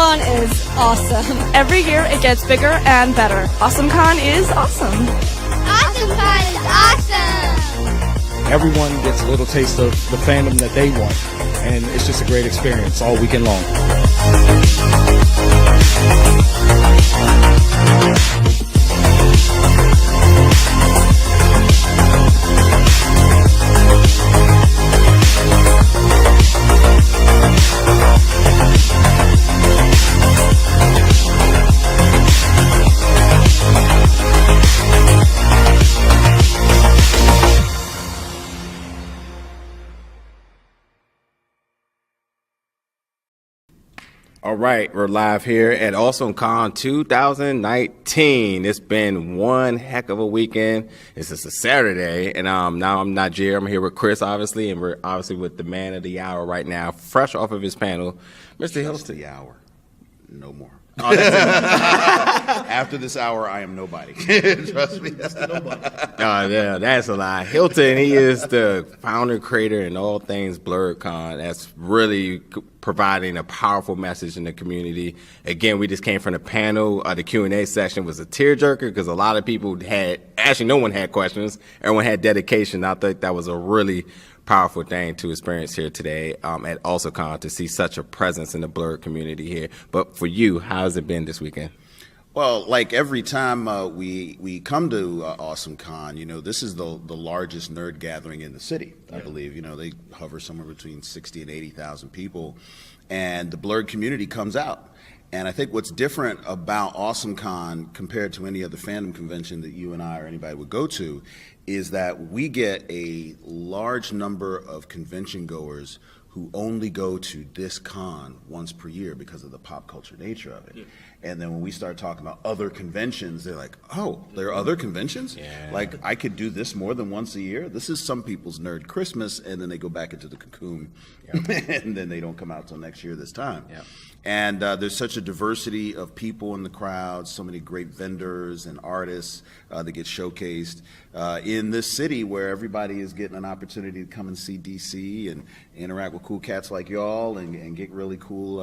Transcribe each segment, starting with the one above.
BlerdCon is awesome. Every year it gets bigger and better. AwesomeCon is awesome. AwesomeCon is awesome! Everyone gets a little taste of the fandom that they want, and it's just a great experience all weekend long. All right, we're live here at AwesomeCon 2019. It's been one heck of a weekend. It's just a Saturday, and now I'm not Jerry. I'm here with Chris, obviously, and we're obviously with the man of the hour right now, fresh off of his panel, Mr. Hilton. The hour, no more. Oh, after this hour, I am nobody. Trust me. Nobody. Oh, yeah, that's a lie. Hilton, he is the founder, creator, and all things Blerdcon. That's really providing a powerful message in the community. Again, we just came from the panel. The Q&A session was a tearjerker because a lot of people no one had questions. Everyone had dedication. I think that was a really powerful thing to experience here today at AwesomeCon, to see such a presence in the Blerd community here. But for you, how has it been this weekend? Well, like every time we come to AwesomeCon, you know, this is the largest nerd gathering in the city, I believe. You know, they hover somewhere between 60 and 80,000 people, and the Blerd community comes out. And I think what's different about AwesomeCon compared to any other fandom convention that you and I or anybody would go to is that we get a large number of convention goers who only go to this con once per year because of the pop culture nature of it. Yeah. And then when we start talking about other conventions, they're like, oh, there are other conventions? Yeah. Like, I could do this more than once a year? This is some people's nerd Christmas, and then they go back into the cocoon, and then they don't come out till next year this time. Yeah. And there's such a diversity of people in the crowd, so many great vendors and artists that get showcased in this city where everybody is getting an opportunity to come and see DC and interact with cool cats like y'all and get really cool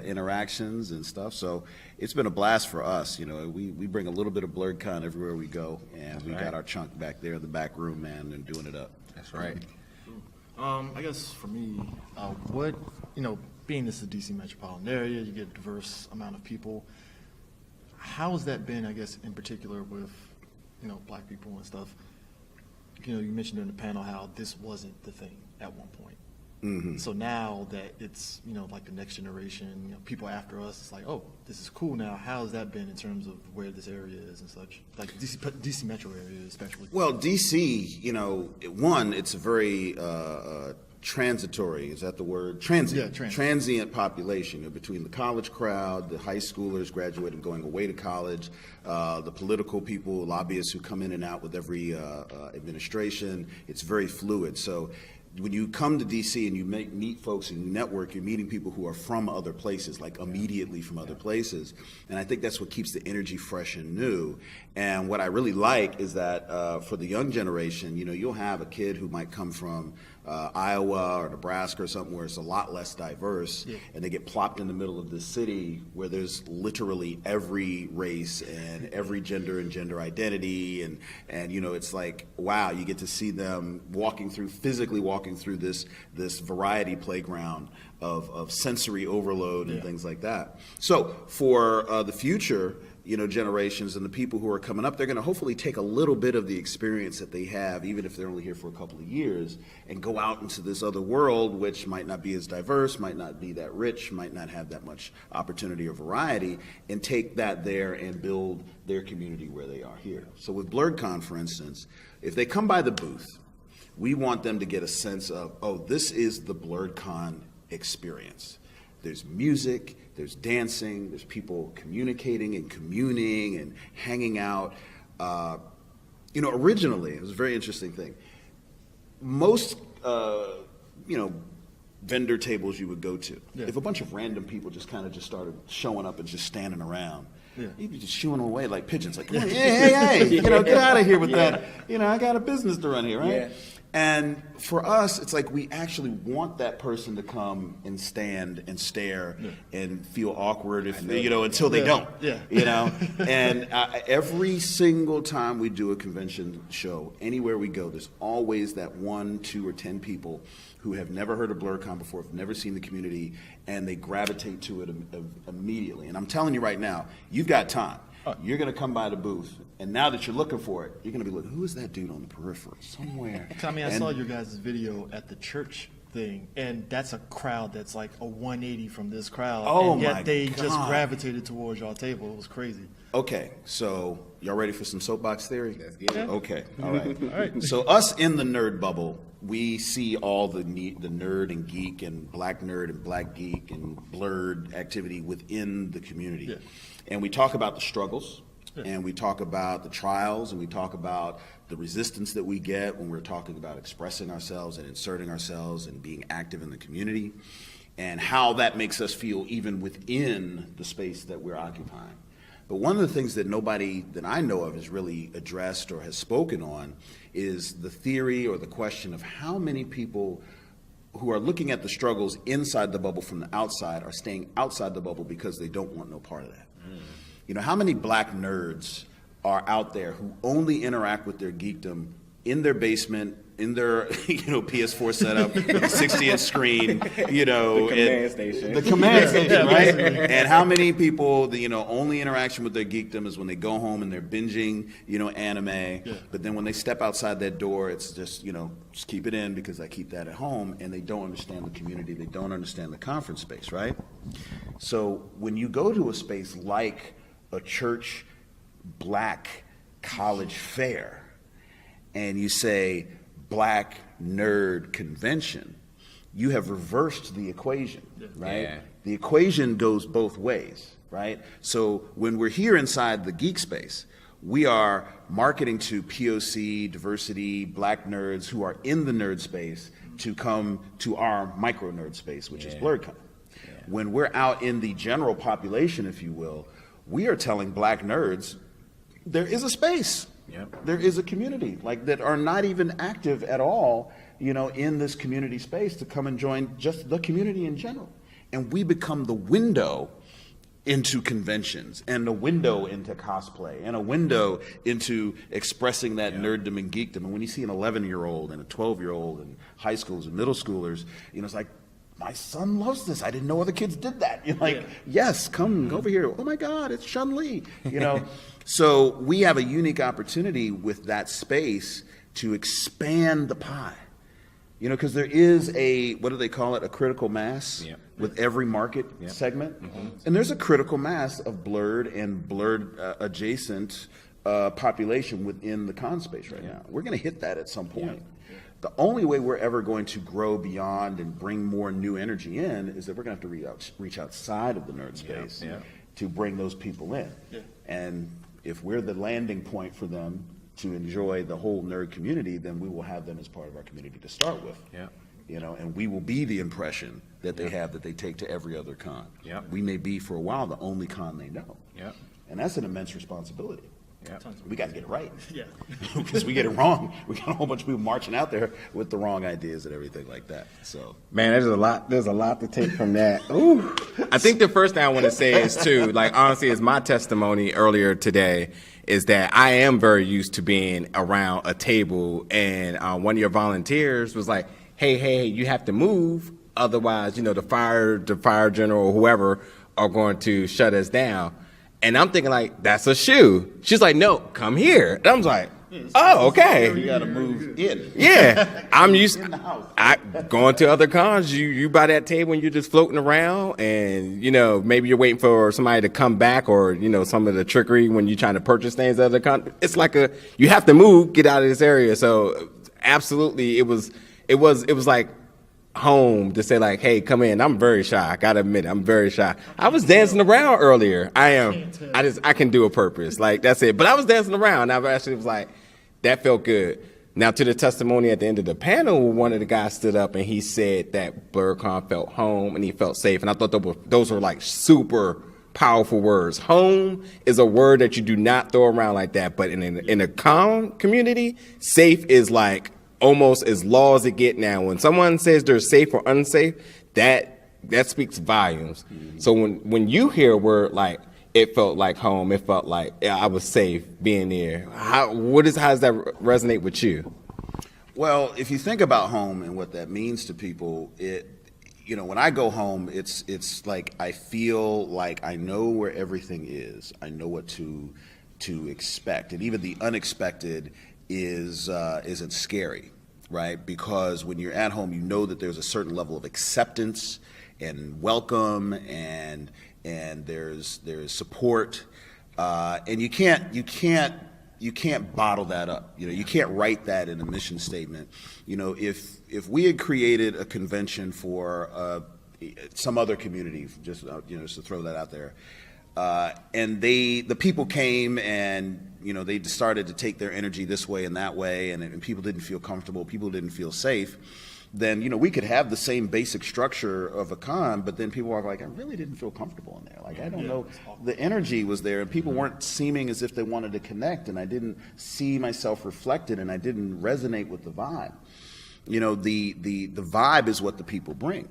interactions and stuff. So it's been a blast for us. You know, we bring a little bit of Blerdcon everywhere we go, and we got our chunk back there in the back room, man, and doing it up. That's right. I guess for me, being this is a DC metropolitan area, you get a diverse amount of people. How has that been, I guess, in particular with, black people and stuff? You mentioned in the panel how this wasn't the thing at one point. Mm-hmm. So now that it's, like the next generation, people after us, it's like, oh, this is cool now. How has that been in terms of where this area is and such? Like DC metro area especially. Well, DC, one, it's a very transitory, is that the word? Transient. Yeah, transient population between the college crowd, the high schoolers graduating, going away to college, the political people, lobbyists who come in and out with every administration. It's very fluid. So when you come to DC and you meet folks and you network, you're meeting people who are from other places, like immediately from other places. And I think that's what keeps the energy fresh and new. And what I really like is that for the young generation, you'll have a kid who might come from Iowa or Nebraska or something where it's a lot less diverse, and they get plopped in the middle of this city where there's literally every race and every gender and gender identity, and it's like, wow, you get to see them physically walking through this variety playground of sensory overload and things like that. So for the future, generations and the people who are coming up, they're going to hopefully take a little bit of the experience that they have, even if they're only here for a couple of years, and go out into this other world, which might not be as diverse, might not be that rich, might not have that much opportunity or variety, and take that there and build their community where they are here. So with Blerdcon, for instance, if they come by the booth, we want them to get a sense of, oh, this is the Blerdcon experience. There's music, there's dancing, there's people communicating and communing and hanging out. Originally, it was a very interesting thing. Most, vendor tables you would go to, if a bunch of random people just started showing up and just standing around, you'd be just shooing them away like pigeons, like, hey, get out of here with that. I got a business to run here, right? Yeah. And for us, it's like we actually want that person to come and stand and stare and feel awkward if until they don't. Yeah. And every single time we do a convention show, anywhere we go, there's always that 1, 2, or 10 people who have never heard of Blerdcon before, have never seen the community, and they gravitate to it immediately. And I'm telling you right now, you've got time. You're going to come by the booth, and now that you're looking for it, you're going to be looking, who is that dude on the periphery somewhere? I saw your guys' video at the church thing, and that's a crowd that's like a 180 from this crowd, and yet they just gravitated towards y'all table. It was crazy. Okay, so y'all ready for some soapbox theory? Let's get it. Okay, all right. All right. So us in the nerd bubble, we see all the nerd and geek and black nerd and black geek and blerd activity within the community. Yeah. And we talk about the struggles, and we talk about the trials, and we talk about the resistance that we get when we're talking about expressing ourselves and inserting ourselves and being active in the community, and how that makes us feel even within the space that we're occupying. But one of the things that nobody that I know of has really addressed or has spoken on is the theory or the question of how many people who are looking at the struggles inside the bubble from the outside are staying outside the bubble because they don't want no part of that. How many black nerds are out there who only interact with their geekdom in their basement, in their PS4 setup, 60-inch screen, the command station. The command station, right? And how many people, the only interaction with their geekdom is when they go home and they're binging, anime. But then when they step outside that door, it's just, just keep it in because I keep that at home, and they don't understand the community. They don't understand the conference space, right? So when you go to a space like a church black college fair, and you say black nerd convention, you have reversed the equation, right? Yeah. The equation goes both ways, right? So when we're here inside the geek space, we are marketing to POC, diversity, black nerds who are in the nerd space to come to our micro nerd space, which is Blerdcon. Yeah. When we're out in the general population, if you will, we are telling black nerds there is a space. Yep. There is a community that are not even active at all, in this community space to come and join just the community in general. And we become the window into conventions and a window into cosplay and a window into expressing that nerddom and geekdom. And when you see an 11-year-old and a 12-year-old and high schoolers and middle schoolers, it's like, my son loves this. I didn't know other kids did that. You're like, yes, come over here. Oh my God, it's Chun-Li. So we have a unique opportunity with that space to expand the pie. Because there is what do they call it? A critical mass with every market segment. Mm-hmm. And there's a critical mass of Blerd and Blerd adjacent population within the con space right now. We're going to hit that at some point. The only way we're ever going to grow beyond and bring more new energy in is that we're going to have to reach outside of the nerd space to bring those people in. Yeah. And if we're the landing point for them to enjoy the whole nerd community, then we will have them as part of our community to start with. Yeah. And we will be the impression that they have that they take to every other con. Yeah. We may be for a while the only con they know. Yeah. And that's an immense responsibility. Yeah. We got to get it right. Yeah. Because we get it wrong. We got a whole bunch of people marching out there with the wrong ideas and everything like that. So, man, there's a lot to take from that. Ooh. I think the first thing I want to say is too, honestly, is my testimony earlier today is that I am very used to being around a table, and one of your volunteers was like, hey, you have to move, otherwise, the fire general or whoever are going to shut us down. And I'm thinking that's a shoe. She's like, no, come here. And I'm like, oh, okay. You got to move in. Yeah, I'm used. Going to other cons. You by that table and you're just floating around, and maybe you're waiting for somebody to come back, or some of the trickery when you're trying to purchase things at other cons. It's like you have to move, get out of this area. So absolutely, it was like home to say hey, come in. I'm very shy. I gotta admit, I'm very shy. I was dancing around earlier. I can do a purpose. That's it. But I was dancing around. I actually was that felt good. Now to the testimony at the end of the panel, one of the guys stood up and he said that Blerdcon felt home and he felt safe. And I thought those were super powerful words. Home is a word that you do not throw around like that. But in a con community, safe is almost as law as it get now. When someone says they're safe or unsafe, that speaks volumes. So when you hear a word like it felt like home, it felt like I was safe being there, how does that resonate with you? Well, if you think about home and what that means to people, when I go home, it's like I feel like I know where everything is. I know what to expect, and even the unexpected isn't scary, right? Because when you're at home, you know that there's a certain level of acceptance and welcome, and there's support, and you can't bottle that up. You can't write that in a mission statement. If we had created a convention for some other community, just to throw that out there, and the people came and they started to take their energy this way and that way, and people didn't feel comfortable, people didn't feel safe, then we could have the same basic structure of a con, but then people are like, I really didn't feel comfortable in there. Like, I don't know, the energy was there, and people weren't seeming as if they wanted to connect, and I didn't see myself reflected, and I didn't resonate with the vibe. The vibe is what the people bring.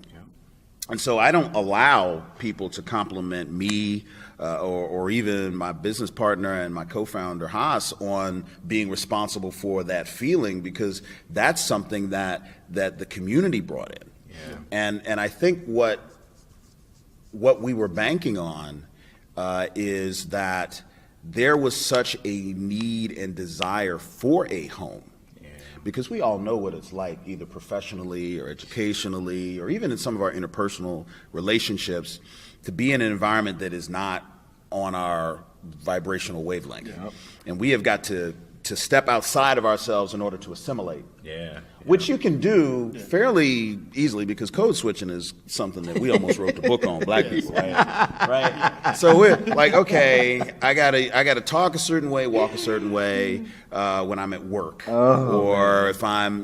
And so I don't allow people to compliment me or even my business partner and my co-founder Haas on being responsible for that feeling, because that's something that the community brought in. Yeah. And I think what we were banking on is that there was such a need and desire for a home. Because we all know what it's like, either professionally or educationally, or even in some of our interpersonal relationships, to be in an environment that is not on our vibrational wavelength. Yep. And we have got to step outside of ourselves in order to assimilate. Yeah. Which you can do fairly easily, because code switching is something that we almost wrote the book on, black people, right? So we're like, okay, I gotta talk a certain way, walk a certain way when I'm at work, or if I'm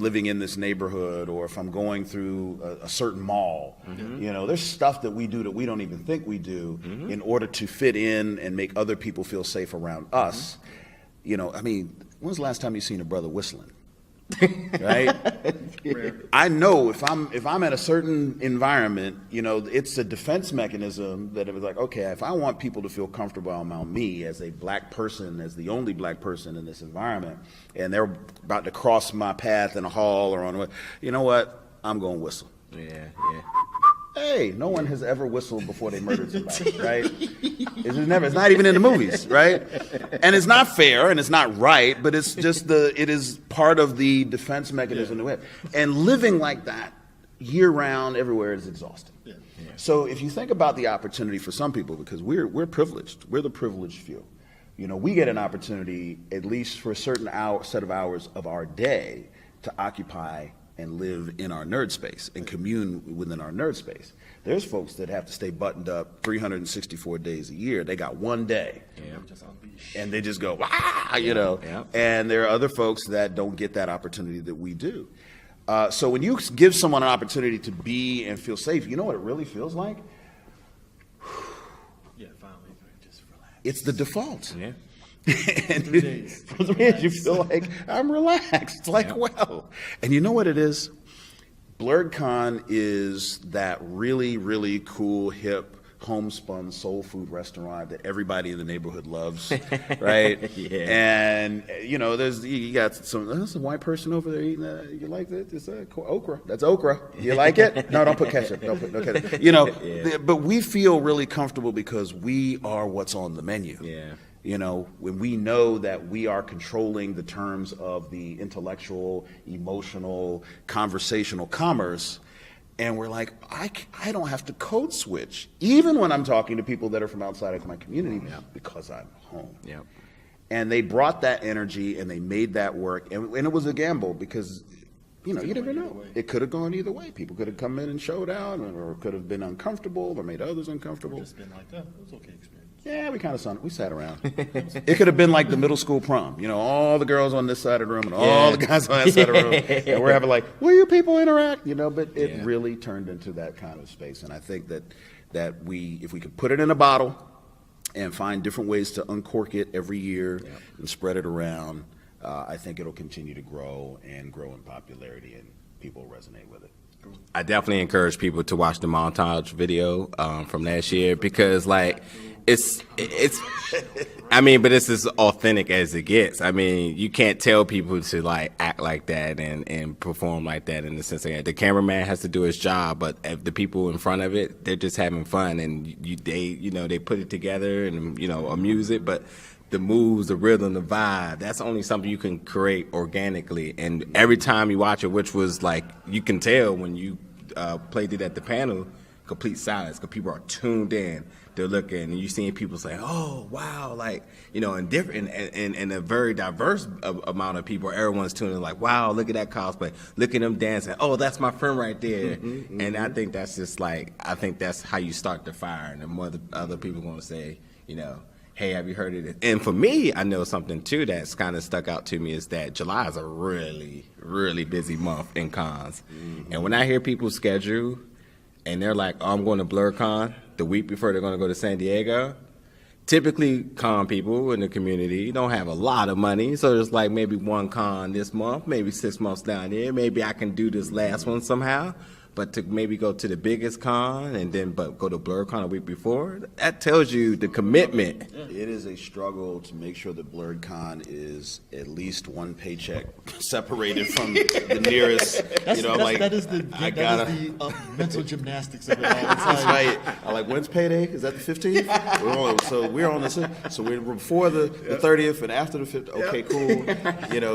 living in this neighborhood, or if I'm going through a certain mall. There's stuff that we do that we don't even think we do in order to fit in and make other people feel safe around us. When was the last time you seen a brother whistling? Right? I know if I'm at a certain environment, it's a defense mechanism that it was like, okay, if I want people to feel comfortable around me as a black person, as the only black person in this environment, and they're about to cross my path in a hall or on the way, you know what? I'm going to whistle. Yeah. Hey, no one has ever whistled before they murdered somebody, right? It's not even in the movies, right? And it's not fair and it's not right, but it's just it is part of the defense mechanism. Yeah. And living like that year round everywhere is exhausting. Yeah. Yeah. So if you think about the opportunity for some people, because we're privileged, we're the privileged few. We get an opportunity, at least for a certain set of hours of our day, to occupy and live in our nerd space and commune within our nerd space. There's folks that have to stay buttoned up 364 days a year. They got one day, and they just go, And there are other folks that don't get that opportunity that we do. So when you give someone an opportunity to be and feel safe, you know what it really feels like? Finally, just relax. It's the default. Yeah. And for 3 days, you feel like I'm relaxed. It's like, well, and you know what it is? Blerdcon is that really, really cool, hip, homespun soul food restaurant that everybody in the neighborhood loves, right? Yeah. And you got there's a white person over there eating that. You like that? It's okra. That's okra. You like it? No, don't put ketchup. No ketchup. But we feel really comfortable because we are what's on the menu. Yeah. When we know that we are controlling the terms of the intellectual, emotional, conversational commerce, and we're like, I don't have to code switch, even when I'm talking to people that are from outside of my community, because I'm home. Yep. And they brought that energy and they made that work, and it was a gamble because you never know. It could have gone either way. People could have come in and showed out, or could have been uncomfortable, or made others uncomfortable. Just been like that. It was okay experience. Yeah, we kind of we sat around. It could have been like the middle school prom. All the girls on this side of the room and all the guys on that side of the room. And we're having like, will you people interact? But it really turned into that kind of space. And I think that if we could put it in a bottle and find different ways to uncork it every year and spread it around, I think it'll continue to grow and grow in popularity, and people will resonate with it. I definitely encourage people to watch the montage video from last year because, like, it's I mean, but it's as authentic as it gets. I mean, you can't tell people to like act like that and perform like that in the sense that the cameraman has to do his job, but if the people in front of it, they're just having fun and they put it together and amuse it, but the moves, the rhythm, the vibe, that's only something you can create organically. And every time you watch it, which was like, you can tell when you played it at the panel, complete silence, because people are tuned in. They're looking, and you're seeing people say, "Oh, wow!" Like and different, and a very diverse amount of people. Everyone's tuning in, like, "Wow, look at that cosplay! Look at them dancing! Oh, that's my friend right there!" And I think that's just like, I think that's how you start the fire, and the other people going to say, "Hey, have you heard of it?" And for me, I know something too that's kind of stuck out to me is that July is a really, really busy month in cons, and when I hear people schedule, and they're like, "Oh, I'm going to Blerdcon," the week before they're going to go to San Diego. Typically, con people in the community don't have a lot of money, so there's like maybe one con this month, maybe 6 months down there. Maybe I can do this last one somehow, but to maybe go to the biggest con and then go to Blerdcon a week before, that tells you the commitment. It is a struggle to make sure that Blerdcon is at least one paycheck separated from the nearest. That is the mental gymnastics of it all. That's right. I like, when's payday? Is that the 15th? We're on this. So we're before the 30th and after the 50th. Okay, cool.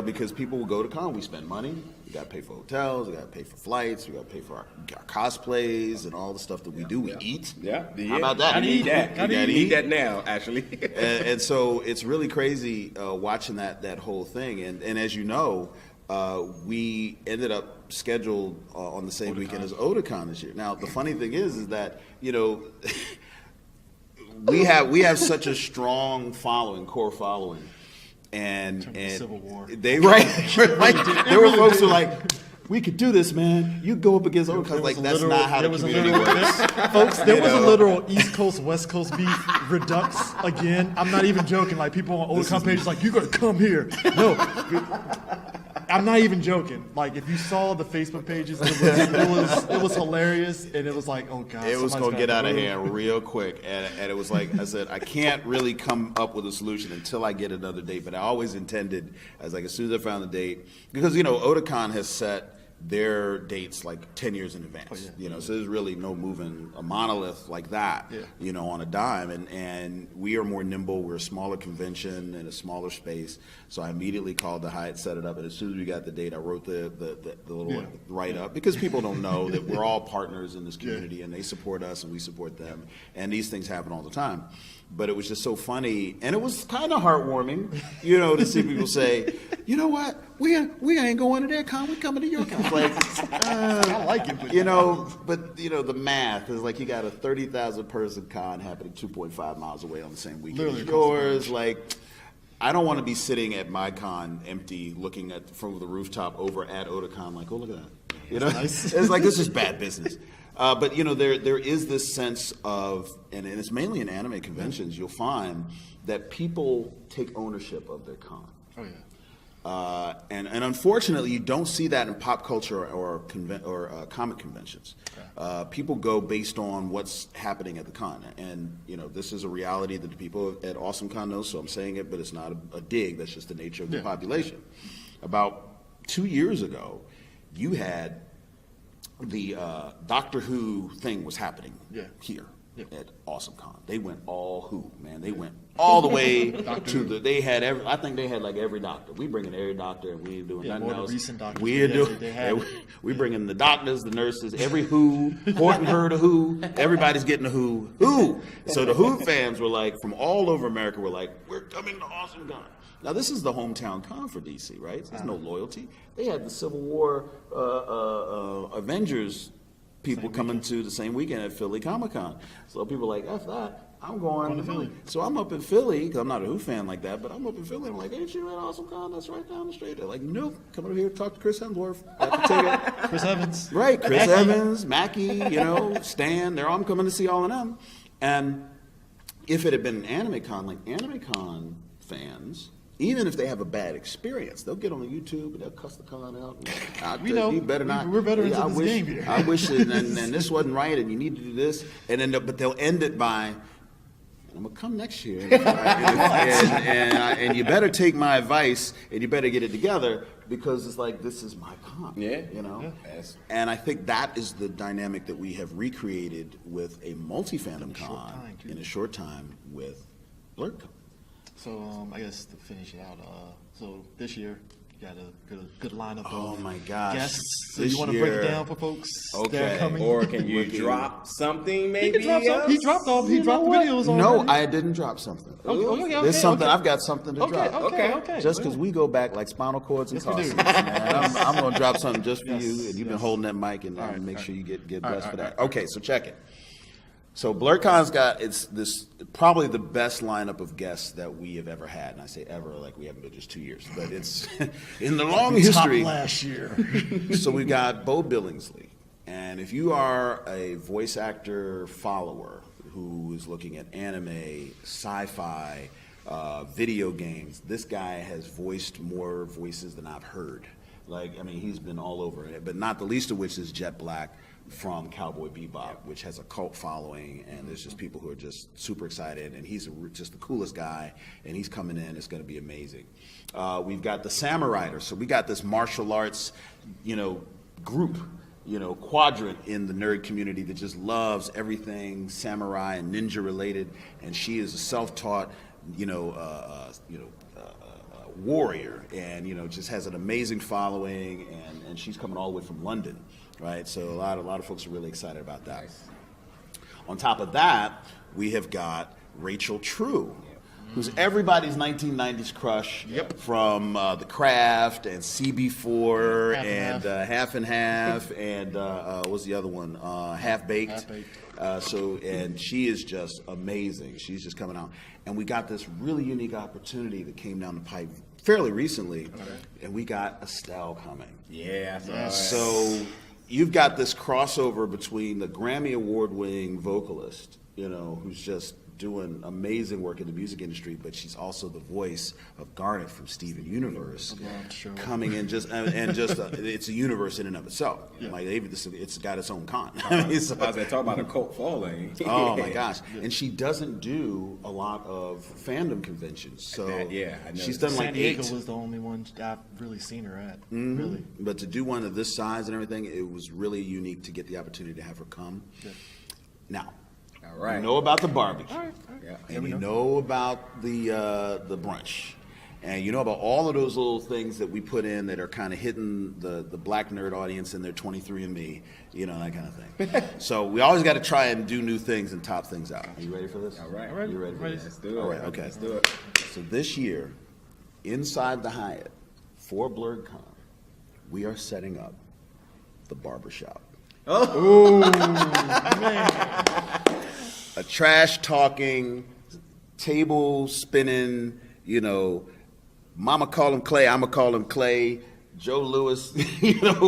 Because people will go to con. We spend money. We got to pay for hotels. We got to pay for flights. We got to pay for our cosplays and all the stuff that we do. We eat. Yeah. How about that? I need that. I need that now, actually. and so it's really crazy watching that whole thing. And as you know, we ended up scheduled on the same weekend as Otakon this year. Now, the funny thing is that, we have such a strong core following. And Civil War. There were folks who were like, "We could do this, man. You go up against Otakon." Like, that's not how the community works. Folks, there was a literal East Coast, West Coast beef redux again. I'm not even joking. Like, people on Otakon pages like, "You gotta come here." No, I'm not even joking. Like, if you saw the Facebook pages, it was hilarious, and it was like, oh god, it was gonna get out of hand real quick, and it was like I said, I can't really come up with a solution until I get another date. But I always intended, as soon as I found the date, because Otakon has set their dates like 10 years in advance. So there's really no moving a monolith like that, on a dime. And we are more nimble. We're a smaller convention in a smaller space. So I immediately called the Hyatt, set it up, and as soon as we got the date, I wrote the little write up, because people don't know that we're all partners in this community, and they support us and we support them. And these things happen all the time. But it was just so funny, and it was kind of heartwarming, to see people say, "You know what? We ain't going to their con. We're coming to your con." Like, I like it, but the math is like, you got a 30,000 person con happening 2.5 miles away on the same weekend as Literally yours. Like, I don't want to be sitting at my con empty, looking from the rooftop over at Otakon, like, "Oh, look at that." Nice. It's like, this is bad business. But there is this sense of, and it's mainly in anime conventions, you'll find that people take ownership of their con. Oh yeah. And unfortunately, you don't see that in pop culture or comic conventions. People go based on what's happening at the con, and this is a reality that the people at AwesomeCon know. So I'm saying it, but it's not a dig. That's just the nature of the population. About 2 years ago, you had the Doctor Who thing was happening here at AwesomeCon. They went all Who, man. They went all the way to I think they had like every doctor. We bring in every doctor, and we ain't doing nothing else. Recent doctors. We bring in the doctors, the nurses, every Who, Horton heard a Who. Everybody's getting a Who. So the Who fans were like, from all over America, were like, "We're coming to AwesomeCon." Now, this is the hometown con for DC, right? There's no loyalty. They had the Civil War Avengers people coming to the same weekend at Philly Comic-Con. So people are like, "F that, I'm going to Philly." So I'm up in Philly, because I'm not a Who fan like that, but I'm up in Philly. I'm like, "Ain't you at AwesomeCon? That's right down the street." They're like, "Nope, come over here to talk to Chris Hemsworth." Chris Evans. Right, Chris Evans, Mackie, Stan, they're all coming to see all of them. And if it had been an anime con, like AnimeCon fans, even if they have a bad experience, they'll get on YouTube and they'll cuss the con out. We know. You better not. We're veterans I of this wish, game here. I wish, and this wasn't right, and you need to do this, and then but they'll end it by, I'm gonna come next year, and you better take my advice, and you better get it together, because it's like, this is my con. Yeah. You know. Yeah. And I think that is the dynamic that we have recreated with a multi-fandom con in a short time with Blerdcon. So I guess to finish it out, so this year you got a good lineup Oh of my gosh! guests. So This you want to break year- it down for folks that are Okay. coming? Or can you drop something maybe? He dropped the videos already. No, I didn't drop something. Okay, There's something. okay. I've got something to drop. Okay. Just because we go back like spinal cords and Yes, we do. causes, man. I'm going to drop something just for Yes, you, and you've been yes. holding that mic, and right, make all sure you get All blessed right, for that. all Okay, so check it. So Blerdcon's got this probably the best lineup of guests that we have ever had, and I say ever like we haven't been just 2 years, but it's in the long history. Top last year. So we got Bo Billingsley, and if you are a voice actor follower who is looking at anime, sci-fi, video games, this guy has voiced more voices than I've heard. Like, I mean, he's been all over it, but not the least of which is Jet Black from Cowboy Bebop, which has a cult following, and there's just people who are just super excited, and he's just the coolest guy, and he's coming in. It's going to be amazing. We've got the Samurai, so we got this martial arts, group, quadrant in the nerd community that just loves everything samurai and ninja related, and she is a self-taught, warrior, and just has an amazing following, and she's coming all the way from London, right? So a lot of folks are really excited about that. Nice. On top of that, we have got Rachel True, who's everybody's 1990s crush from The Craft and CB4 and Half and Half and what's the other one? Half Baked. Half-Baked. And she is just amazing. She's just coming out. And we got this really unique opportunity that came down the pipe fairly recently, and we got Estelle coming. Yeah. I saw that. So you've got this crossover between the Grammy Award-winning vocalist, who's just doing amazing work in the music industry, but she's also the voice of Garnet from Steven Universe, coming in it's a universe in and of itself. Like it's got its own con. I mean, so, I was talk about a cult following. oh my gosh! And she doesn't do a lot of fandom conventions, so I know. she's done like San Diego 8. was the only one I've really seen her at. Really. But to do one of this size and everything, it was really unique to get the opportunity to have her come. Now, All right. you know about the barbecue, Yeah. and you know about the brunch, and you know about all of those little things that we put in that are kind of hitting the black nerd audience in their 23andMe, that kind of thing. So we always got to try and do new things and top things out. Are you ready for this? All right. You ready for this? Let's do it. All right, okay. Let's do it. So this year, inside the Hyatt for Blerdcon, we are setting up the barbershop. A trash talking, table spinning, mama call him Clay, I'ma call him Clay, Joe Lewis,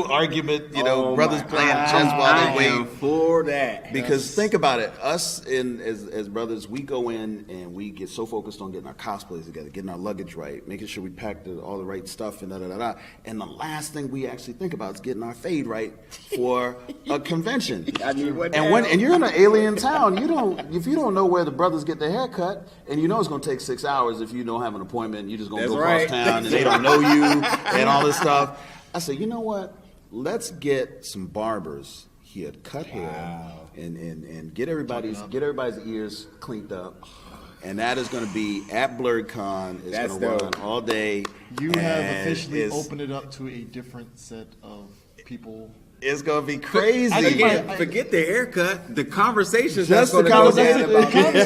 argument, brothers playing chess while they wait. For that. Because think about it, us as brothers, we go in and we get so focused on getting our cosplays together, getting our luggage right, making sure we pack all the right stuff and da-da-da-da. And the last thing we actually think about is getting our fade right for a convention. I mean, And you're in an alien town, if you don't know where the brothers get their hair cut, and it's going to take 6 hours if you don't have an appointment, you're just going to go across town and they don't know you and all this stuff. I said, you know what? Let's get some barbers here to cut hair and get everybody's ears cleaned up. And that is going to be at Blerdcon. It's going to run all day. You have officially opened it up to a different set of people. It's going to be crazy. Again, forget the haircut. The conversations. Just that's the gonna go conversation. down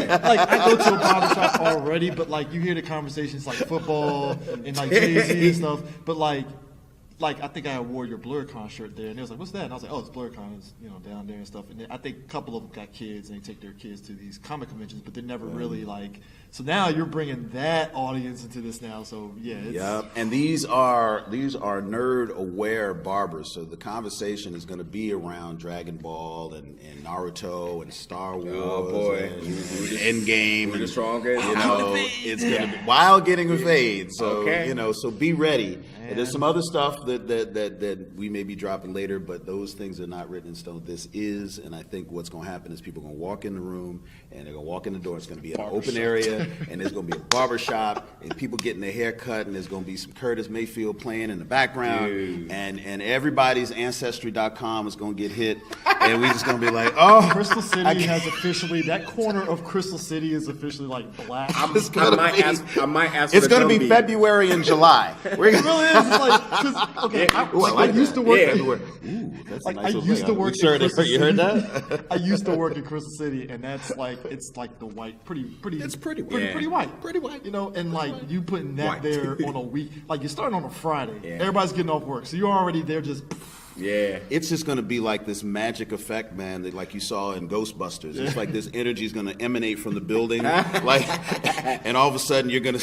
about- Like I go to a barbershop already, but like you hear the conversations like football and like Jay-Z and stuff. But like like, I think I wore your Blerdcon shirt there, and they was like, "What's that?" And I was like, "Oh, it's Blerdcon, it's, you know, down there and stuff." And then I think a couple of them got kids, and they take their kids to these comic conventions, but they're never really like. So now you're bringing that audience into this now. So yeah, it's, Yep. And these are nerd-aware barbers. So the conversation is going to be around Dragon Ball and Naruto and Star Wars. Oh boy, and Endgame. We're the strongest. You know, it's going to be while getting a fade. So Okay. you know, so be ready. And there's some other stuff that we may be dropping later, but those things are not written in stone. This is, and I think what's going to happen is people are going to walk in the room and they're going to walk in the door. It's going to be an open area, and there's going to be a barber shop, and people getting their hair cut, and there's going to be some Curtis Mayfield playing in the background, and everybody's Ancestry.com is going to get hit, and we just going to be like, oh, Crystal City has officially, that corner of Crystal City is officially like black. I might ask. It's going to be February and July. We're It really is. It's like, 'cause, okay, I used to work. February. Ooh, that's a Like, nice I little used thing. to work You in Crystal you heard City. that? I used to work in Crystal City, and that's like, it's like the white, pretty. It's pretty white. Pretty white. Pretty white. You know, and like you putting that White. there on a week, like you're starting on a Friday. Yeah. Everybody's getting off work, so you're already there just. Yeah. It's just going to be like this magic effect, man, that like you saw in Ghostbusters. It's like this energy is going to emanate from the building, like, and all of a sudden you're gonna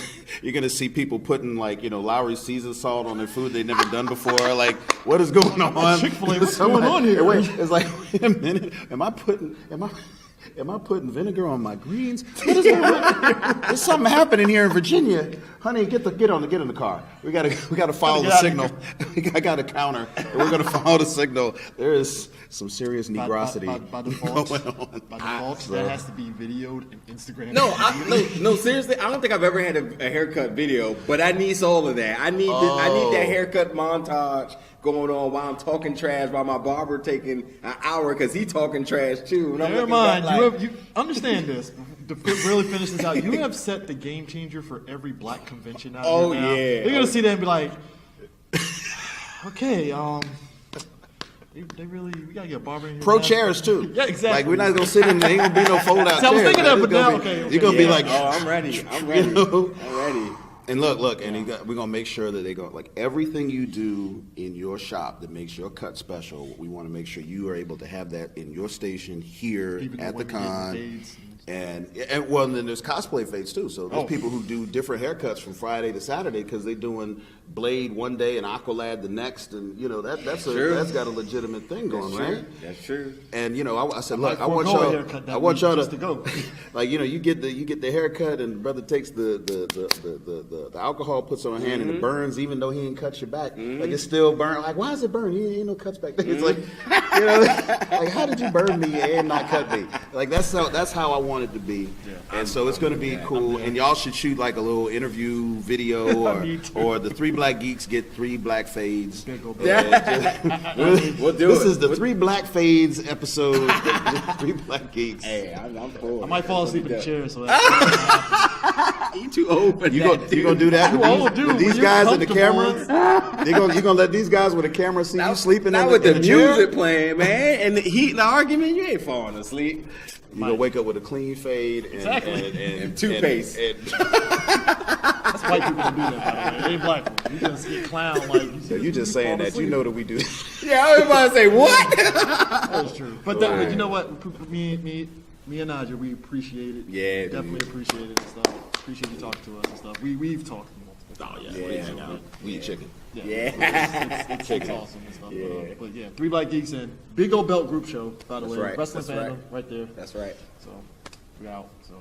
see people putting like, you know, Lowry seasoned salt on their food they've never done before. Like, what is going on? Chick-fil-A, what's going on here? Wait, it's like, wait a minute, am I putting vinegar on my greens? What is going on? There's something happening here in Virginia. Honey, get in the car. We gotta follow the signal. I got a counter, and we're gonna follow the signal. There is some serious negrosity By default, going on. by default, that has to be videoed and Instagram. No, seriously, I don't think I've ever had a haircut video, but I need all of that. I need that haircut montage going on while I'm talking trash, while my barber taking an hour because he talking trash too. And I'm Never looking mind. back like, You understand this. To really finish this out, you have set the game changer for every black convention out Oh, here now. yeah. They're gonna see that and be like, okay, they really, we gotta get a barber in here. Pro now. chairs too. Yeah, exactly. Like we're not gonna sit in there. Ain't gonna be no fold out See, I was chairs. thinking that, Like, but it's gonna now, be- okay, You're gonna be like, oh, I'm ready. You know? I'm ready. And look, and we're gonna make sure that they go like everything you do in your shop that makes your cut special. We want to make sure you are able to have that in your station here Even at the when we get con. fades And well, and then there's cosplay fades too. So there's people who do different haircuts from Friday to Saturday because they're doing Blade one day and Aqualad the next, and you know that's got a legitimate thing going, right? That's true. And you know, I said, look, I forego want a y'all, haircut that I want week y'all just to to go. like, you know, you get the haircut, and the brother takes the alcohol, puts on a hand, and it burns, even though he ain't cut your back. Like it's still burn. Like, why is it burn? You ain't no cuts back there. It's like, you know, like how did you burn me and not cut me? Like that's how I want it to be. And so it's going to be cool. And y'all should shoot like a little interview video, or the three black geeks get 3 black fades. We'll do This it. is the 3 black fades episode. 3 black geeks. Hey, I'm cool. I might fall asleep in the chair, so You too old for You that. gonna do that? You all do. With these When you're guys in the comfortable. camera? You gonna let these guys with the camera see you sleeping Not in with the the chair? music playing, man, and the heat and the argument. You ain't falling asleep. You gonna wake up with a clean fade and, Exactly. And toothpaste. that's white people don't do that, by the way. They ain't black people. You just get clown like you just saying that. You know that we do. Yeah, I was about to say what? That's true. But you know what? Me and Naja, we appreciate it. Yeah, Definitely dude. appreciate it and stuff. Appreciate you talking to us and stuff. We've talked multiple times. Yeah. We eat chicken. It's awesome and stuff. But yeah, 3 Black Geeks and Big Old Belt Group Show, by the way. right. Wrestling That's fandom right there. That's right. So we're out. So